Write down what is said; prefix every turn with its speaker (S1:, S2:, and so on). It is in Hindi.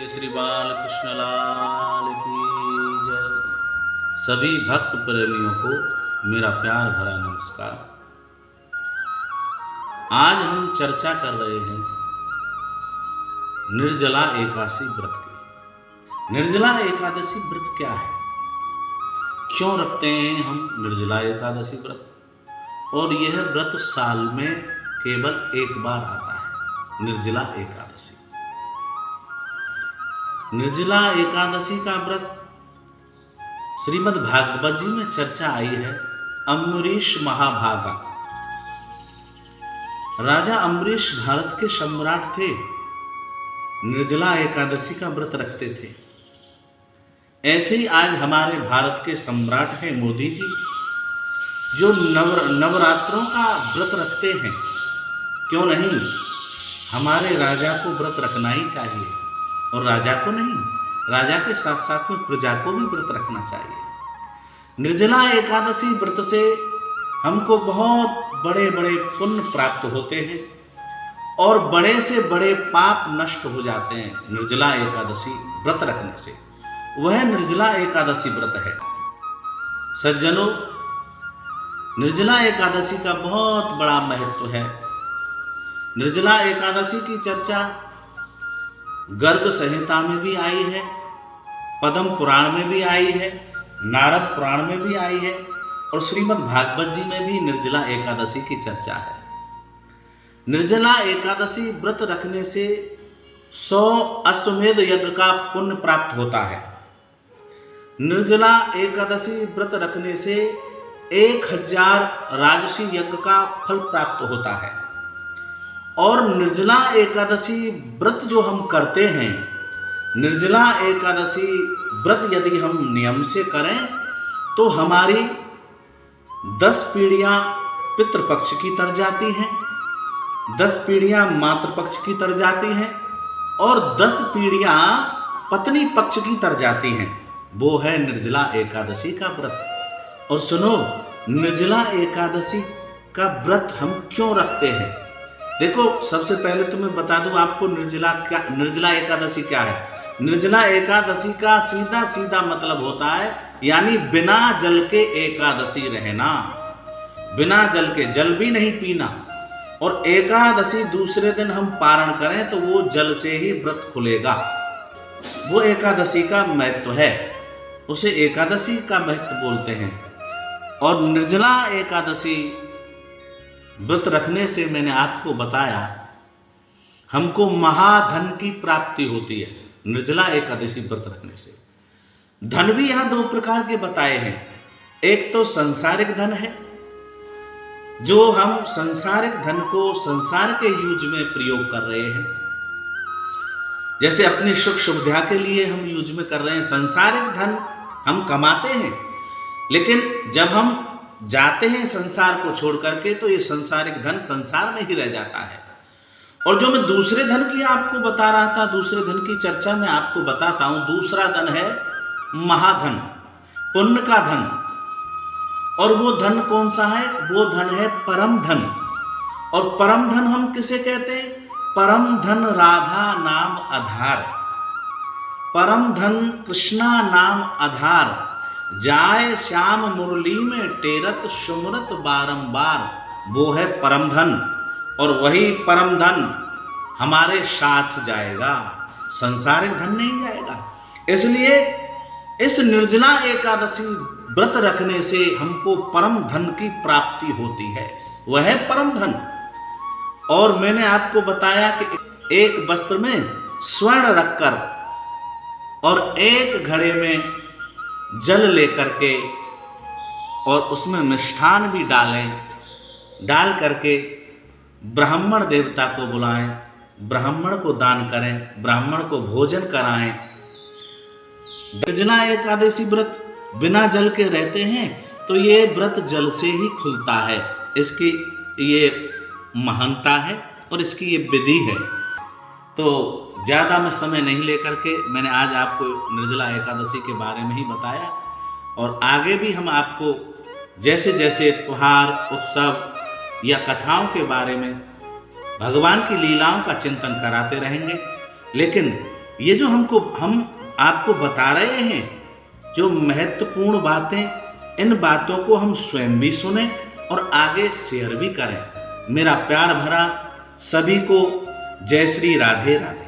S1: श्री बाल कृष्ण लाल की जय। सभी भक्त प्रेमियों को मेरा प्यार भरा नमस्कार। आज हम चर्चा कर रहे हैं निर्जला एकादशी व्रत की। निर्जला एकादशी व्रत क्या है, क्यों रखते हैं हम निर्जला एकादशी व्रत, और यह व्रत साल में केवल एक बार आता है, निर्जला एकादशी। निर्जला एकादशी का व्रत श्रीमद् भागवत जी में चर्चा आई है। अम्बरीश महाभागा, राजा अम्बरीश भारत के सम्राट थे, निर्जला एकादशी का व्रत रखते थे। ऐसे ही आज हमारे भारत के सम्राट हैं मोदी जी, जो नवरात्रों का व्रत रखते हैं। क्यों नहीं, हमारे राजा को व्रत रखना ही चाहिए, और राजा को नहीं, राजा के साथ साथ में प्रजा को भी व्रत रखना चाहिए। निर्जला एकादशी व्रत से हमको बहुत बड़े बड़े पुण्य प्राप्त होते हैं और बड़े से बड़े पाप नष्ट हो जाते हैं निर्जला एकादशी व्रत रखने से। वह निर्जला एकादशी व्रत है। सज्जनों, निर्जला एकादशी का बहुत बड़ा महत्व है। निर्जला एकादशी की चर्चा गर्ग संहिता में भी आई है, पद्म पुराण में भी आई है, नारद पुराण में भी आई है, और श्रीमद् भागवत जी में भी निर्जला एकादशी की चर्चा है। निर्जला एकादशी व्रत रखने से 100 अश्वमेध यज्ञ का पुण्य प्राप्त होता है। निर्जला एकादशी व्रत रखने से 1000 राजसी यज्ञ का फल प्राप्त होता है। और निर्जला एकादशी व्रत जो हम करते हैं, निर्जला एकादशी व्रत यदि हम नियम से करें तो हमारी 10 पीढ़ियां पितृपक्ष की तर जाती हैं, 10 पीढ़ियां मातृपक्ष की तर जाती हैं, और 10 पीढ़ियां पत्नी पक्ष की तर जाती हैं। वो है निर्जला एकादशी का व्रत। और सुनो, निर्जला एकादशी का व्रत हम क्यों रखते हैं? देखो, सबसे पहले तो मैं बता दूं आपको निर्जला एकादशी क्या है। निर्जला एकादशी का सीधा सीधा मतलब होता है यानी बिना जल के एकादशी रहना, बिना जल के, जल भी नहीं पीना। और एकादशी दूसरे दिन हम पारण करें तो वो जल से ही व्रत खुलेगा। वो एकादशी का महत्व है, उसे एकादशी का महत्व बोलते हैं। और निर्जला एकादशी व्रत रखने से मैंने आपको बताया हमको महाधन की प्राप्ति होती है। निर्जला एकादशी व्रत रखने से धन भी यहां 2 प्रकार के बताए हैं। एक तो सांसारिक धन है, जो हम सांसारिक धन को संसार के यूज में प्रयोग कर रहे हैं, जैसे अपनी सुख सुविधा के लिए हम यूज में कर रहे हैं। सांसारिक धन हम कमाते हैं, लेकिन जब हम जाते हैं संसार को छोड़ करके तो ये सांसारिक धन संसार में ही रह जाता है। और जो मैं दूसरे धन की आपको बता रहा था, दूसरे धन की चर्चा में आपको बताता हूं, दूसरा धन है महाधन, पुण्य का धन। और वो धन कौन सा है? वो धन है परम धन। और परम धन हम किसे कहते हैं? परम धन राधा नाम आधार, परम धन कृष्णा नाम आधार, जाय श्याम मुरली में टेरत सुमरत बारंबार, वो है परम धन। और वही परम धन हमारे साथ जाएगा, संसारिक धन नहीं जाएगा। इसलिए इस निर्जला एकादशी व्रत रखने से हमको परम धन की प्राप्ति होती है, वह है परम धन। और मैंने आपको बताया कि एक वस्त्र में स्वर्ण रखकर और एक घड़े में जल लेकर के और उसमें मिष्ठान भी डाल करके ब्राह्मण देवता को बुलाएं, ब्राह्मण को दान करें, ब्राह्मण को भोजन कराएं। निर्जला एकादशी व्रत बिना जल के रहते हैं तो ये व्रत जल से ही खुलता है। इसकी ये महानता है और इसकी ये विधि है। तो ज़्यादा मैं समय नहीं लेकर के मैंने आज आपको निर्जला एकादशी के बारे में ही बताया, और आगे भी हम आपको जैसे जैसे त्योहार, उत्सव या कथाओं के बारे में, भगवान की लीलाओं का चिंतन कराते रहेंगे। लेकिन ये जो हम आपको बता रहे हैं, जो महत्वपूर्ण बातें, इन बातों को हम स्वयं भी सुने और आगे शेयर भी करें। मेरा प्यार भरा सभी को जय श्री राधे राधे।